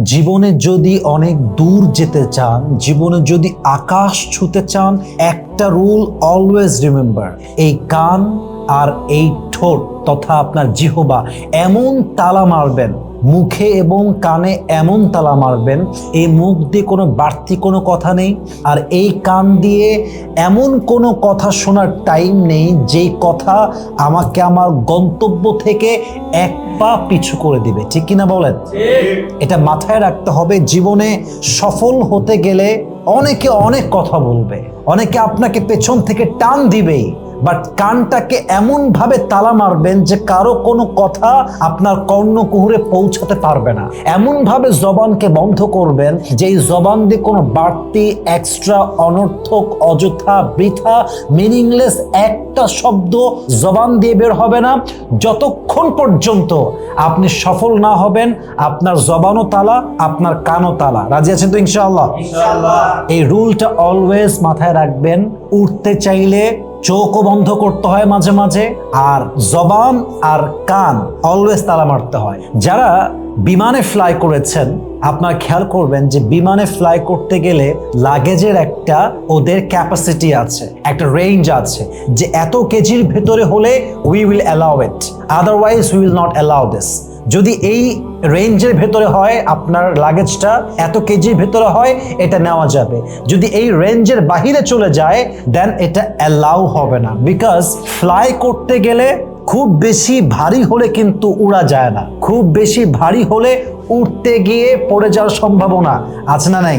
জীবনে যদি অনেক দূর যেতে চান, জীবনে যদি আকাশ ছুঁতে চান, একটা রুল অলওয়েজ রিমেম্বার, এই কান আর এই ঠোঁট তথা আপনার জিহ্বা এমন তালা মারবেন, মুখে এবং কানে এমন তালা মারবেন, এই মুখ দিয়ে কোনো বাড়তি কোনো কথা নেই, আর এই কান দিয়ে এমন কোনো কথা শোনার টাইম নেই যেই কথা আমাকে আমার গন্তব্য থেকে এক পা পিছু করে দিবে। ঠিক কিনা বলেন? এটা মাথায় রাখতে হবে। জীবনে সফল হতে গেলে অনেকে অনেক কথা বলবে, অনেকে আপনাকে পেছন থেকে টান দিবেই, বাট কানটাকে এমন ভাবে তালা মারবেন যে কারো কোনো কথা আপনার কর্ণকুহরে পৌঁছাতে পারবে না। এমন ভাবে জবানকে বন্ধ করবেন যে এই জবান দিয়ে কোনো বাড়তি এক্সট্রা অনর্থক অযথা বৃথা মিনিংলেস একটা শব্দ জবান দিয়ে বের হবে না যতক্ষণ পর্যন্ত আপনি সফল না হবেন। আপনার জবানও তালা, আপনার কানও তালা। রাজি আছেন তো ইনশাআল্লাহ? এই রুলটা অলওয়েজ মাথায় রাখবেন। উঠতে চাইলে চোখও বন্ধ করতে হয় মাঝে মাঝে, আর জবান আর কান অলওয়েজ তালা মারতে হয়। যারা বিমানে ফ্লাই করেছেন আপনারা খেয়াল করবেন যে বিমানে ফ্লাই করতে গেলে লাগেজের একটা ওদের ক্যাপাসিটি আছে, একটা রেঞ্জ আছে যে এত কেজির ভেতরে হলে we will allow it, otherwise we will not allow this. যদি এই রেঞ্জের ভেতরে হয়, আপনার লাগেজটা এত কেজির ভেতরে হয়, এটা নেওয়া যাবে। যদি এই রেঞ্জের বাহিরে চলে যায় দেন এটা অ্যালাউ হবে না। বিকজ ফ্লাই করতে গেলে খুব বেশি ভারী হলে কিন্তু উড়া যায় না, খুব বেশি ভারী হলে উঠতে গিয়ে পড়ে যাওয়ার সম্ভাবনা আছে না নাই?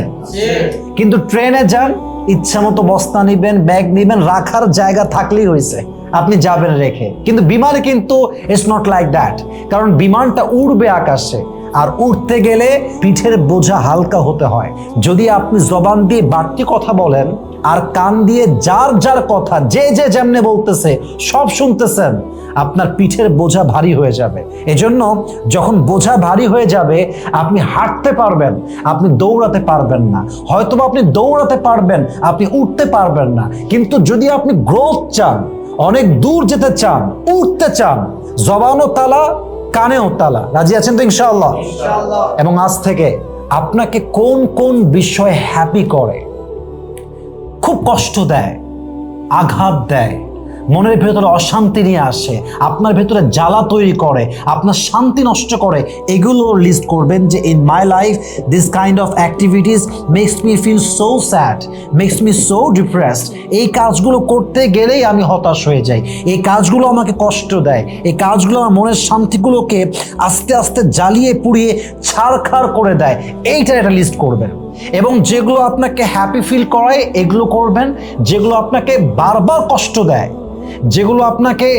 কিন্তু ট্রেনে যান, ইচ্ছা মতো বস্তা নিবেন, ব্যাগ নিবেন, রাখার জায়গা থাকলেই হয়েছে, আপনি যাবেন রেখে। কিন্তু বিমানে কিন্তু ইটস নট লাইক দ্যাট, কারণ বিমানটা উড়বে আকাশে, আর উঠতে গেলে পিঠের বোঝা হালকা হতে হয়। যদি আপনি জবান দিয়ে বাড়তি কথা বলেন আর কান দিয়ে যার যার কথা যে যে যেমনে বলতেছে সব শুনতেছেন, আপনার পিঠের বোঝা ভারী হয়ে যাবে। এজন্য যখন বোঝা ভারী হয়ে যাবে আপনি হাঁটতে পারবেন, আপনি দৌড়াতে পারবেন না। হয়তোবা আপনি দৌড়াতে পারবেন, আপনি উঠতে পারবেন না। কিন্তু যদি আপনি গ্রোথ চান, অনেক দূর যেতে চান, উঠতে চান, জবানও তালা, কানেও তালা। রাজি আছেন তো ইনশাআল্লাহ? এবং আজ থেকে আপনাকে কোন কোন বিষয় হ্যাপি করে, খুব কষ্ট দেয়, আঘাত দেয়, মনের ভেতরে অশান্তি নিয়ে আসে, আপনার ভেতরে জ্বালা তৈরি করে, আপনার শান্তি নষ্ট করে, এগুলো লিস্ট করবেন যে in my life this kind of activities makes me feel so sad, makes me so depressed. এই কাজগুলো করতে গেলেই আমি হতাশ হয়ে যাই, এই কাজগুলো আমাকে কষ্ট দেয়, এই কাজগুলো আমার মনের শান্তিগুলোকে আস্তে আস্তে জ্বালিয়ে পুড়িয়ে ছারখার করে দেয়। এইটা একটা লিস্ট করবেন। এবং যেগুলো আপনাকে হ্যাপি ফিল করায় এগুলো করবেন, যেগুলো আপনাকে বারবার কষ্ট দেয়, যেগুলো আপনাকে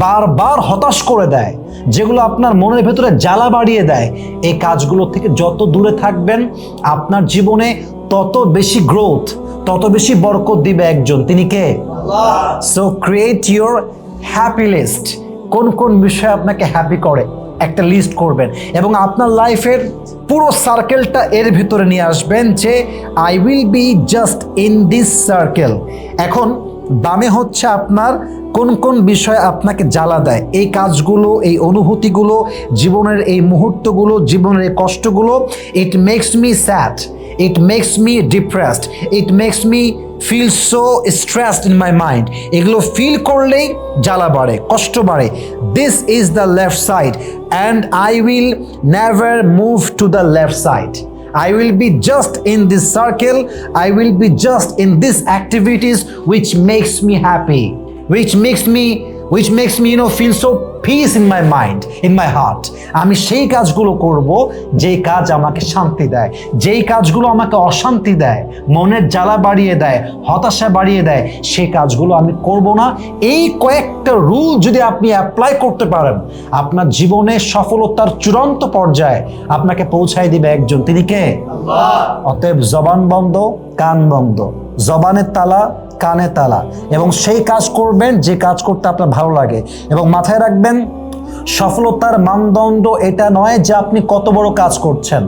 বারবার হতাশ করে দেয়, যেগুলো আপনার মনের ভেতরে জ্বালা বাড়িয়ে দেয়, এই কাজগুলো থেকে যত দূরে থাকবেন আপনার জীবনে তত বেশি গ্রোথ, তত বেশি বরকত দিবে একজন, তিনি কে? Allah. So create your happy list. কোন কোন বিষয় আপনাকে হ্যাপি করে একটা লিস্ট করবেন, এবং আপনার লাইফের পুরো সার্কেলটা এর ভিতরে নিয়ে আসবেন যে I will be just in this circle. এখন বামে হচ্ছে আপনার কোন কোন বিষয় আপনাকে জ্বালা দেয়, এই কাজগুলো, এই অনুভূতিগুলো, জীবনের এই মুহূর্তগুলো, জীবনের এই কষ্টগুলো, it makes me sad, it makes me depressed, it makes me feel so stressed in my mind. এগুলো ফিল করলেই জ্বালা বাড়ে, কষ্ট বাড়ে। This is the left side and I will never move to the left side. I will be just in this circle, I will be just in these activities which makes me happy, which makes me feel so peace in my mind, in my heart. আমি সেই কাজগুলো করব যেই কাজ আমাকে শান্তি দেয়, যেই কাজগুলো আমাকে অশান্তি দেয়, মনের জ্বালা বাড়িয়ে দেয়, হতাশা বাড়িয়ে দেয়, সেই কাজগুলো আমি করব না। এই কয়েকটা রুল যদি আপনি অ্যাপ্লাই করতে পারেন, আপনার জীবনে সফলতার চূড়ান্ত পর্যায়ে আপনাকে পৌঁছায় দিবে একজন, তিনি কে? আল্লাহ। অতএব জবান বন্ধ, কান বন্ধ, জবানের তালা, কানে তালা, এবং সেই কাজ করবেন যে কাজ করতে আপনার ভালো লাগে। এবং মাথায় রাখবেন সফলতার মানদণ্ড এটা নয় যে আপনি কত বড় কাজ করছেন।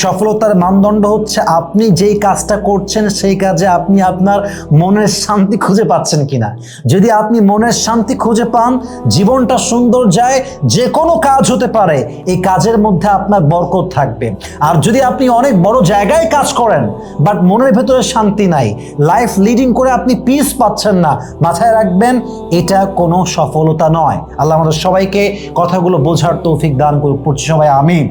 সফলতার মানদণ্ড হচ্ছে আপনি যেই কাজটা করছেন সেই কাজে আপনি আপনার মনের শান্তি খুঁজে পাচ্ছেন কিনা। যদি আপনি মনের শান্তি খুঁজে পান, জীবনটা সুন্দর যায়, যে কোনো কাজ হতে পারে, এই কাজের মধ্যে আপনার বরকত থাকবে। আর যদি আপনি অনেক বড় জায়গায় কাজ করেন বাট মনের ভেতরে শান্তি নাই, লাইফ লিডিং করে আপনি পিস পাচ্ছেন না, মাথায় রাখবেন এটা কোনো সফলতা নয়। আল্লাহ আমাদের সবাইকে কথাগুলো বোঝার তৌফিক দান করুক। পড়ছি সবাই আমিন।